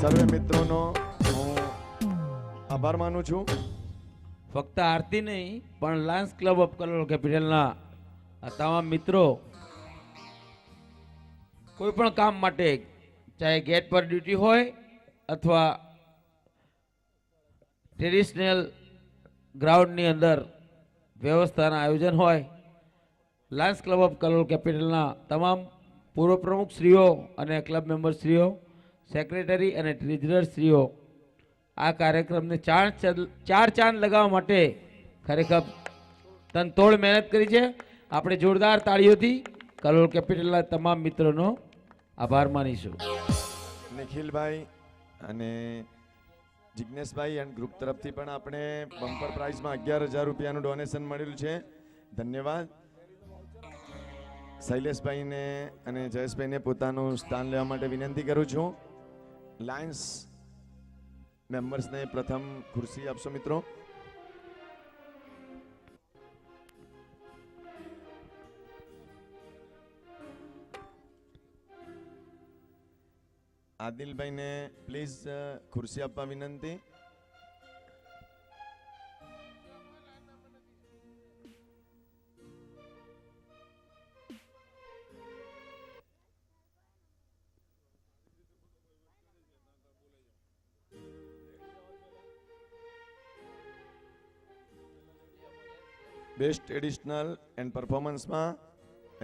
સર્વે મિત્રોનો હું આભાર માનું છું. ફક્ત આરતી નહીં પણ લાયન્સ ક્લબ ઓફ કલોલ કેપિટલના આ તમામ મિત્રો કોઈ પણ કામ માટે ચાહે ગેટ પર ડ્યુટી હોય અથવા ટ્રેડિશનલ ગ્રાઉન્ડની અંદર વ્યવસ્થાના આયોજન હોય, લાયન્સ ક્લબ ઓફ કલોલ કેપિટલના તમામ પૂર્વ પ્રમુખ શ્રીઓ અને ક્લબ મેમ્બર શ્રીઓ, સેક્રેટરી અને ટ્રેઝરર શ્રીઓ આ કાર્યક્રમને ચાર ચાંદ લગાવવા માટે ખરેખર તનતોડ મહેનત કરી છે. આપણે જોરદાર તાળીઓથી કલોલ કેપિટલના તમામ મિત્રોનો આભાર માનીશું. નિખિલભાઈ અને જિજ્ઞેશભાઈ એન્ડ ગ્રુપ તરફથી પણ આપણે બમ્પર પ્રાઇઝમાં 11,000 રૂપિયાનું ડોનેશન મળેલું છે. ધન્યવાદ. શૈલેષભાઈને અને જયેશભાઈને પોતાનું સ્થાન લેવા માટે વિનંતી કરું છું. લાયન્સ મેમ્બર્સને પ્રથમ ખુરશી આપશો મિત્રો. આદિલભાઈને પ્લીઝ ખુરશી આપવા વિનંતી. બેસ્ટ એડિશનલ એન્ડ પરફોર્મન્સમાં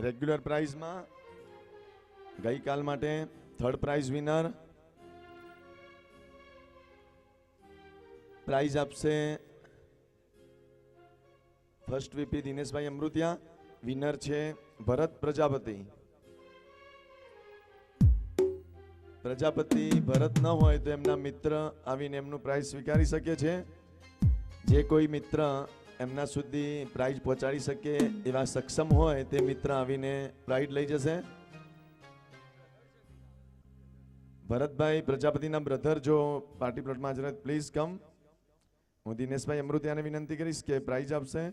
રેગ્યુલર પ્રાઇઝમાં ગઈકાલ માટે થર્ડ પ્રાઇઝ વિનર પ્રાઇઝ આપશે first VP Dineshbhai Amrutiya. Winner છે ભરત પ્રજાપતિ. પ્રજાપતિ ભરત ન હોય તો એમના મિત્ર આવીને એમનું પ્રાઇઝ સ્વીકારી શકે છે. જે કોઈ મિત્ર એમના સુધી પ્રાઇઝ પહોંચાડી શકે એવા સક્ષમ હોય તે મિત્ર આવીને પ્રાઇઝ લઈ જશે. ભરતભાઈ પ્રજાપતિના બ્રધર જો પાર્ટી પ્લોટમાં હાજર પ્લીઝ કમ. હું દિનેશભાઈ અમૃતિયાને વિનંતી કરીશ કે પ્રાઇઝ આપશે.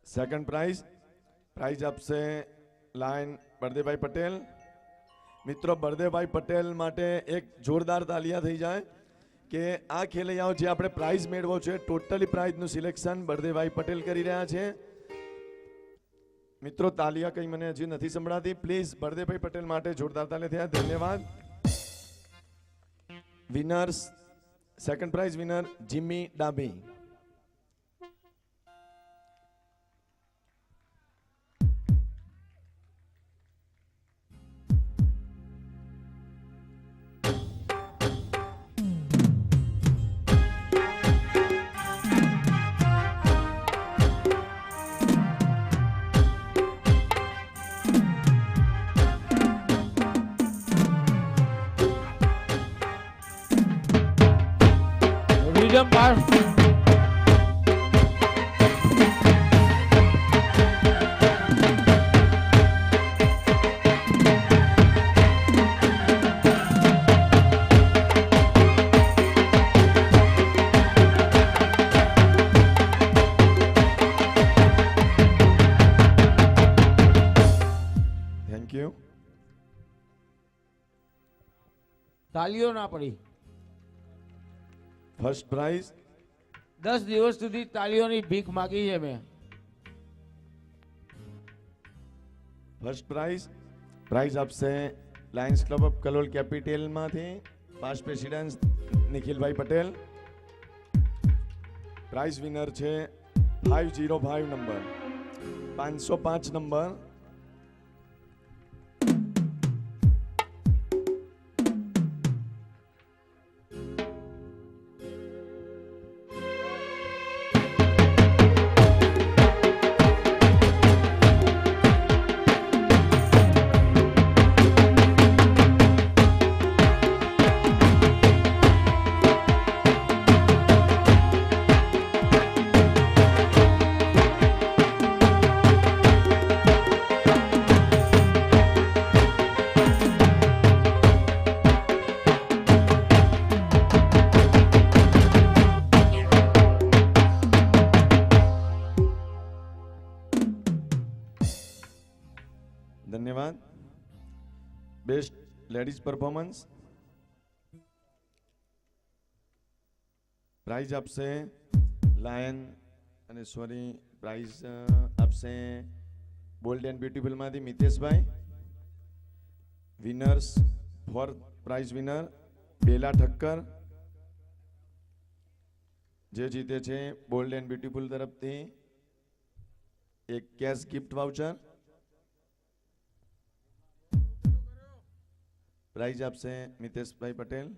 સેકન્ડ પ્રાઇઝ આપશે લાયન બળદેવભાઈ પટેલ. મિત્રો બળદેવભાઈ પટેલ માટે એક જોરદાર તાલિયા થઈ જાય કે આ ખેલૈયાઓ જે આપણે પ્રાઇઝ મેળવો છે ટોટલી પ્રાઇઝનું સિલેક્શન બળદેવભાઈ પટેલ કરી રહ્યા છે. મિત્રો તાલિયા કંઈ મને હજી નથી સંભળાતી. પ્લીઝ બળદેવભાઈ પટેલ માટે જોરદાર તાલિયા થયા. ધન્યવાદ. Winners second prize winner Jimmy Dabhi. Freedom pass thank you. તાલીઓ ના પડી. ફર્સ્ટ પ્રાઇઝ 10 દિવસ સુધી તાલીઓની ભીખ માગી છે મેં. ફર્સ્ટ પ્રાઇઝ આપશે લાયન્સ ક્લબ ઓફ કલોલ કેપિટલમાંથી past president Nikhilbhai Patel. Prize winner છે 505 નંબર 505 નંબર. ધન્યવાદ. બેસ્ટ લેડીઝ પરફોર્મન્સ પ્રાઇઝ આપશે લાયન અને સોરી પ્રાઇઝ આપશે બોલ્ડ એન્ડ બ્યુટીફુલમાંથી Miteshbhai. Winners fourth prize winner Bela Thakkar જે જીતે છે બોલ્ડ એન્ડ બ્યુટીફુલ તરફથી એક કેશ ગિફ્ટ વાઉચર. પ્રાઇઝ આપશે મિતેશભાઈ પટેલ.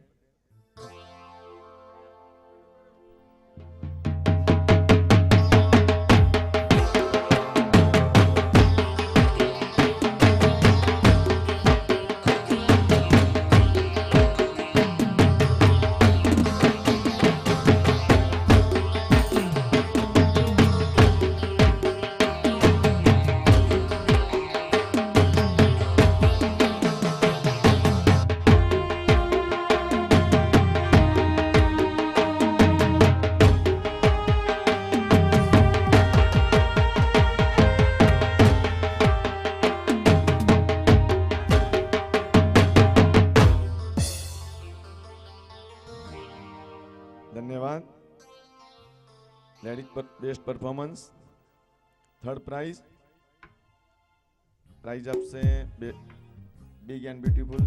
ધન્યવાદ. Ladies best performance third prize આપશે big and beautiful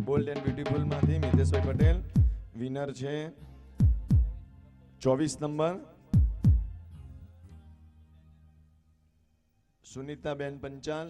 bold and beautiful માંથી મિતેશભાઈ પટેલ. વિનર છે 24 number Sunitaben Panchal.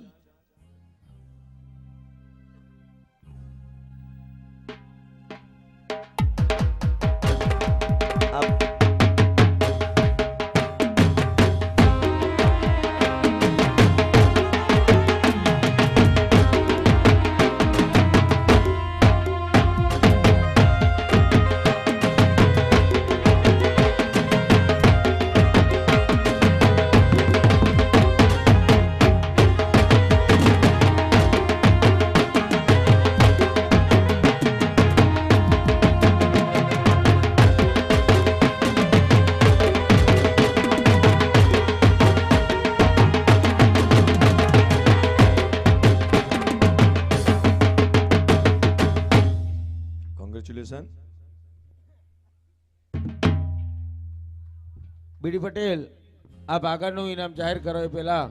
Congratulation. B D Patel આપ આગળનું ઇનામ જાહેર કરો એ પહેલા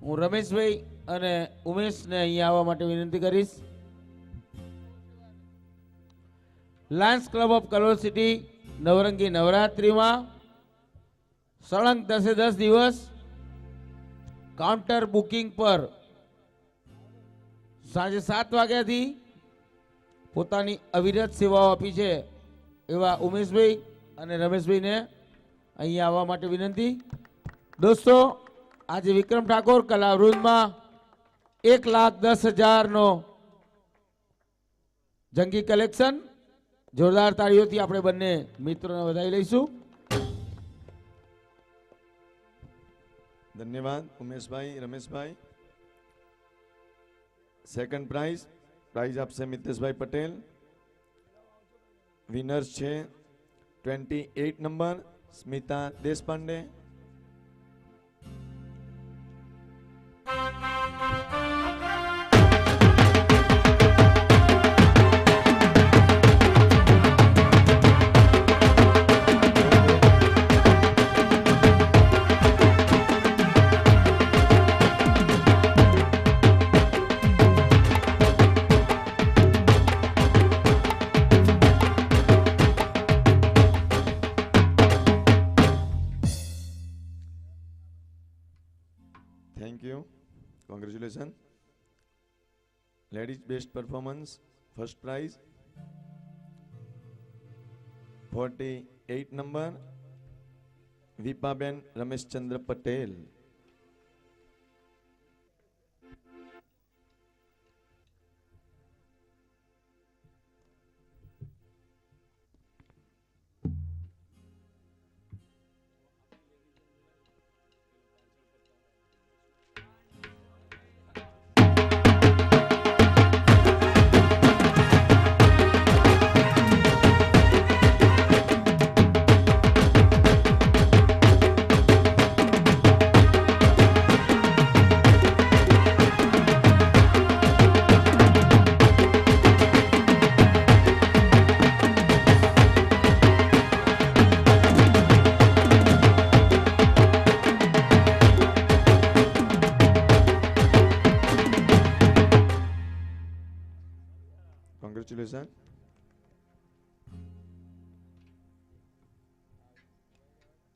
હું રમેશભાઈ અને ઉમેશને અહીંયા આવવા માટે વિનંતી કરીશ. Lions club of Kalol city Navrangi નવરાત્રિમાં સળંગ 10 દિવસ કાઉન્ટર બુકિંગ પર સાંજે 7 વાગ્યાથી પોતાની અવિરત સેવાઓ આપી છે એવા ઉમેશભાઈ અને રમેશભાઈને અહીંયા આવવા માટે વિનંતી. દોસ્તો આજે વિક્રમ ઠાકોર કલાવૃંદમાં 1,10,000નો જંગી કલેક્શન. જોરદાર તાળીઓથી આપણે બંને મિત્રોને વધાવી લઈશું. ધન્યવાદ ઉમેશભાઈ રમેશભાઈ. સેકન્ડ પ્રાઇઝ આપશે મિતેશભાઈ પટેલ. વિનર્સ છે 28 number Smita Deshpande. Thank you. Congratulation. Ladies best performance first prize 48 number Vipaben Rameshchandra Patel.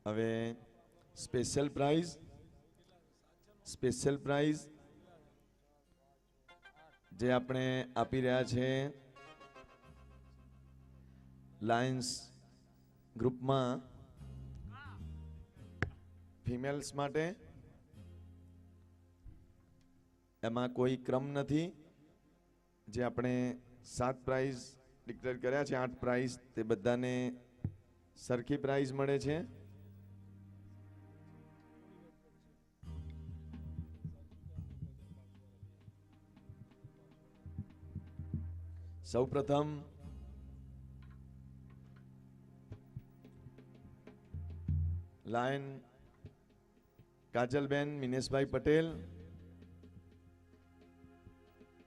હવે સ્પેશિયલ પ્રાઇઝ જે આપણે આપી રહ્યા છે લાયન્સ ગ્રુપમાં ફિમેલ્સ માટે, એમાં કોઈ ક્રમ નથી. જે આપણે 7 પ્રાઇઝ ડિક્લેર કર્યા છે, 8 પ્રાઇઝ, તે બધાને સરખી પ્રાઇઝ મળે છે. સૌપ્રથમ lion Kajalben Mineshbhai Patel,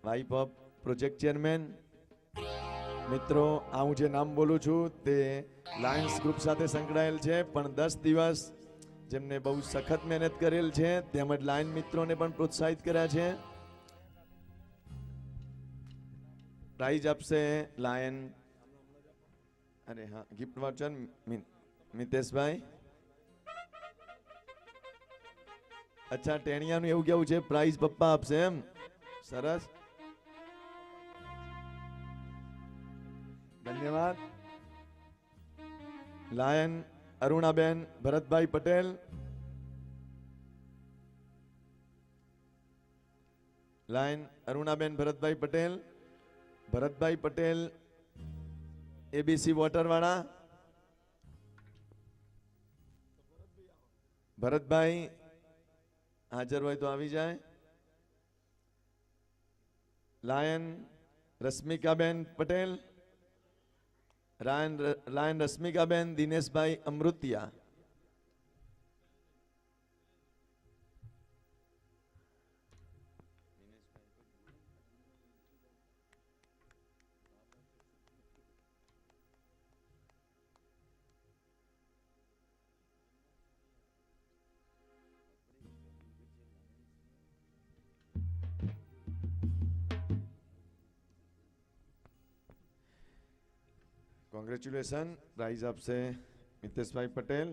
wife of project chairman. મિત્રો, આ હું જે નામ બોલું છું તે લાયન્સ ગ્રુપ સાથે સંકળાયેલ છે, પણ 10 દિવસ જેમને બહુ સખત મહેનત કરેલ છે, તેમજ લાયન મિત્રોને પણ પ્રોત્સાહિત કર્યા છે. પ્રાઇઝ આપશે લાયન, અરે હા, ગિફ્ટ વાઉચર મિતેશભાઈ. અચ્છા, ટેણિયાનું એવું કેવું છે પ્રાઇઝ પપ્પા આપશે એમ? સરસ, ધન્યવાદ. Lion Arunaben Bharatbhai Patel, lion Arunaben Bharatbhai Patel. Bharatbhai Patel ABC water વાળા. ભરતભાઈ હાજર હોય તો આવી જાય. Lion રશ્મિકાબેન Patel, lion રશ્મિકાબેન Dineshbhai Amrutiya. Congratulation. Price આપશે મિતેશભાઈ પટેલ.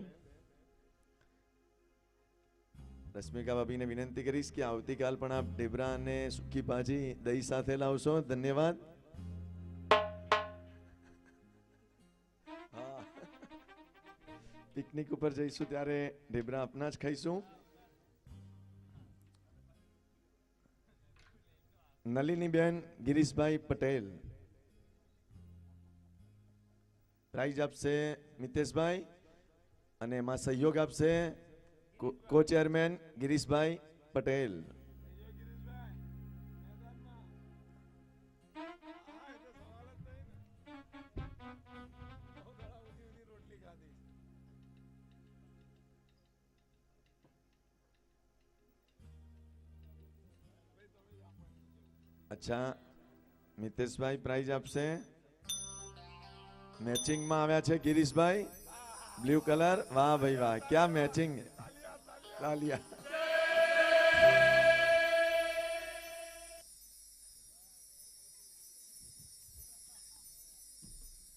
રશ્મિકા ભાભીને વિનંતી કરીશ કે આવતીકાલ પણ આપ ઢેબરા અને સૂકી ભાજી દહીં સાથે લાવશો. ધન્યવાદ. પિકનિક ઉપર જઈશું ત્યારે ઢેબરા આપના જ ખાઈશું. નલિનીબેન ગિરીશભાઈ પટેલ. પ્રાઇઝ આપશે મિતેશભાઈ અને એમાં સહયોગ આપશે કો ચેરમેન ગિરીશભાઈ પટેલ. અચ્છા, મિતેશભાઈ પ્રાઇઝ આપશે. મેચિંગમાં આવ્યા છે ગિરીશભાઈ, બ્લુ કલર. વાહ ભાઈ વાહ, ક્યાં મેચિંગ. તાલિયા.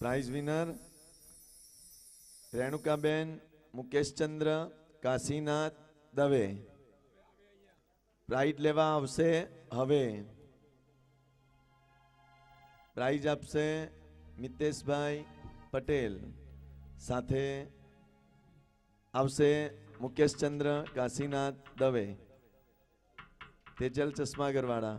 Prize winner Renukaben Mukeshchandra Kashinath Dave. Prize લેવા આવશે હવે. પ્રાઇઝ આપશે મિતેશભાઈ પટેલ, સાથે આવશે મુકેશચંદ્ર કાશીનાથ દવે. તેજલ ચશ્માગરવાળા.